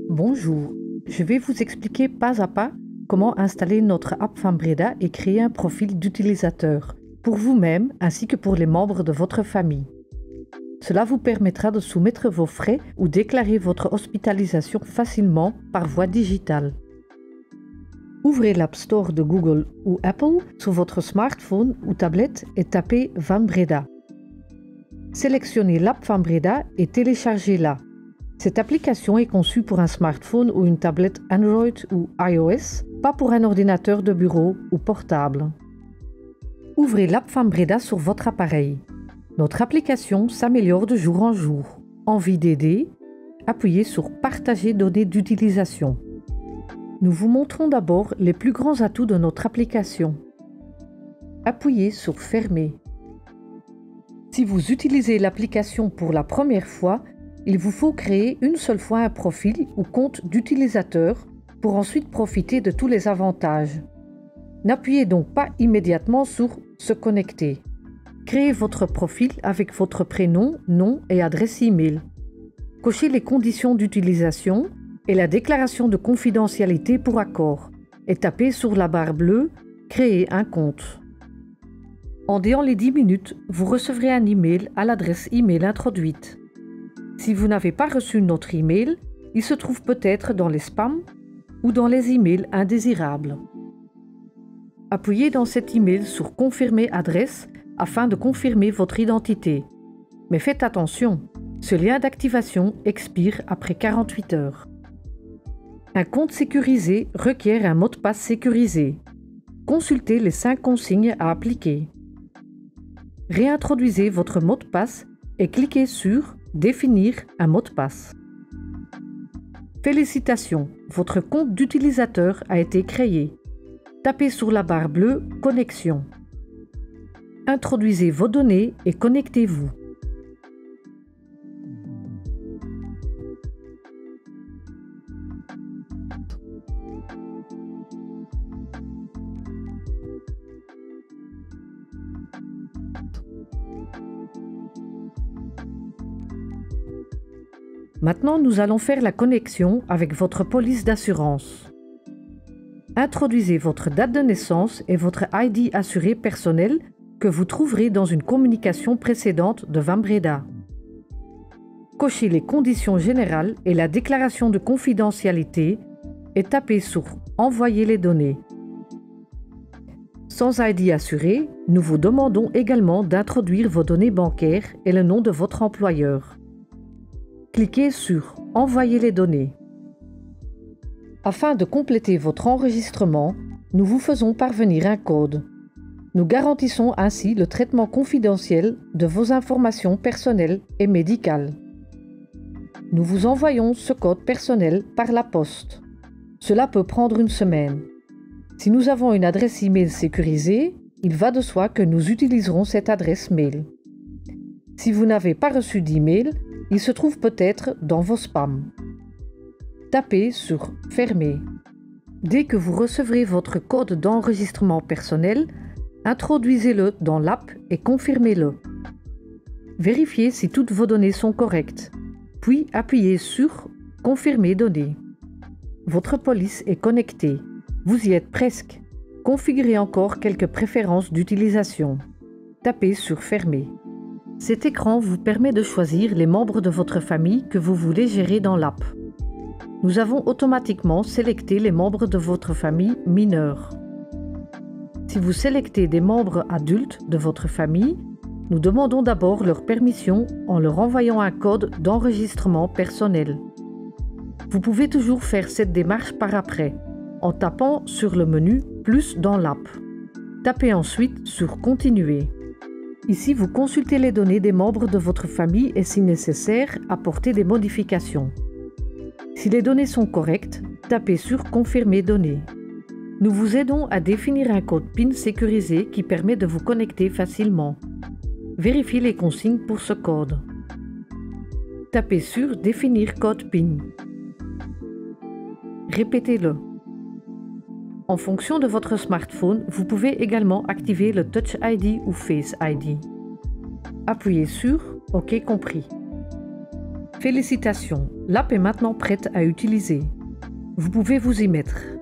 Bonjour, je vais vous expliquer pas à pas comment installer notre app Fambreda et créer un profil d'utilisateur pour vous-même ainsi que pour les membres de votre famille. Cela vous permettra de soumettre vos frais ou déclarer votre hospitalisation facilement par voie digitale. Ouvrez l'App Store de Google ou Apple sur votre smartphone ou tablette et tapez Fambreda. Sélectionnez l'app Fambreda et téléchargez-la. Cette application est conçue pour un smartphone ou une tablette Android ou iOS, pas pour un ordinateur de bureau ou portable. Ouvrez l'app Fambreda sur votre appareil. Notre application s'améliore de jour en jour. Envie d'aider? Appuyez sur Partager données d'utilisation. Nous vous montrons d'abord les plus grands atouts de notre application. Appuyez sur Fermer. Si vous utilisez l'application pour la première fois, il vous faut créer une seule fois un profil ou compte d'utilisateur pour ensuite profiter de tous les avantages. N'appuyez donc pas immédiatement sur « Se connecter ». Créez votre profil avec votre prénom, nom et adresse e-mail. Cochez les conditions d'utilisation et la déclaration de confidentialité pour accord et tapez sur la barre bleue « Créer un compte ». En déant les 10 minutes, vous recevrez un email à l'adresse email introduite. Si vous n'avez pas reçu notre email, il se trouve peut-être dans les spams ou dans les emails indésirables. Appuyez dans cet email sur Confirmer adresse afin de confirmer votre identité. Mais faites attention, ce lien d'activation expire après 48 heures. Un compte sécurisé requiert un mot de passe sécurisé. Consultez les 5 consignes à appliquer. Réintroduisez votre mot de passe et cliquez sur Définir un mot de passe. Félicitations, votre compte d'utilisateur a été créé. Tapez sur la barre bleue Connexion. Introduisez vos données et connectez-vous. Maintenant, nous allons faire la connexion avec votre police d'assurance. Introduisez votre date de naissance et votre ID assuré personnel que vous trouverez dans une communication précédente de Fambreda. Cochez les conditions générales et la déclaration de confidentialité et tapez sur « Envoyer les données ». Sans ID assuré, nous vous demandons également d'introduire vos données bancaires et le nom de votre employeur. Cliquez sur « Envoyer les données ». Afin de compléter votre enregistrement, nous vous faisons parvenir un code. Nous garantissons ainsi le traitement confidentiel de vos informations personnelles et médicales. Nous vous envoyons ce code personnel par la poste. Cela peut prendre une semaine. Si nous avons une adresse e-mail sécurisée, il va de soi que nous utiliserons cette adresse mail. Si vous n'avez pas reçu d'email, il se trouve peut-être dans vos spams. Tapez sur « Fermer ». Dès que vous recevrez votre code d'enregistrement personnel, introduisez-le dans l'app et confirmez-le. Vérifiez si toutes vos données sont correctes, puis appuyez sur « Confirmer données ». Votre police est connectée. Vous y êtes presque. Configurez encore quelques préférences d'utilisation. Tapez sur « Fermer ». Cet écran vous permet de choisir les membres de votre famille que vous voulez gérer dans l'app. Nous avons automatiquement sélecté les membres de votre famille mineurs. Si vous sélectez des membres adultes de votre famille, nous demandons d'abord leur permission en leur envoyant un code d'enregistrement personnel. Vous pouvez toujours faire cette démarche par après, en tapant sur le menu « Plus » dans l'app. Tapez ensuite sur « Continuer ». Ici, vous consultez les données des membres de votre famille et si nécessaire, apportez des modifications. Si les données sont correctes, tapez sur « Confirmer données ». Nous vous aidons à définir un code PIN sécurisé qui permet de vous connecter facilement. Vérifiez les consignes pour ce code. Tapez sur « Définir code PIN ». Répétez-le. En fonction de votre smartphone, vous pouvez également activer le Touch ID ou Face ID. Appuyez sur « OK compris ». Félicitations, l'app est maintenant prête à utiliser. Vous pouvez vous y mettre.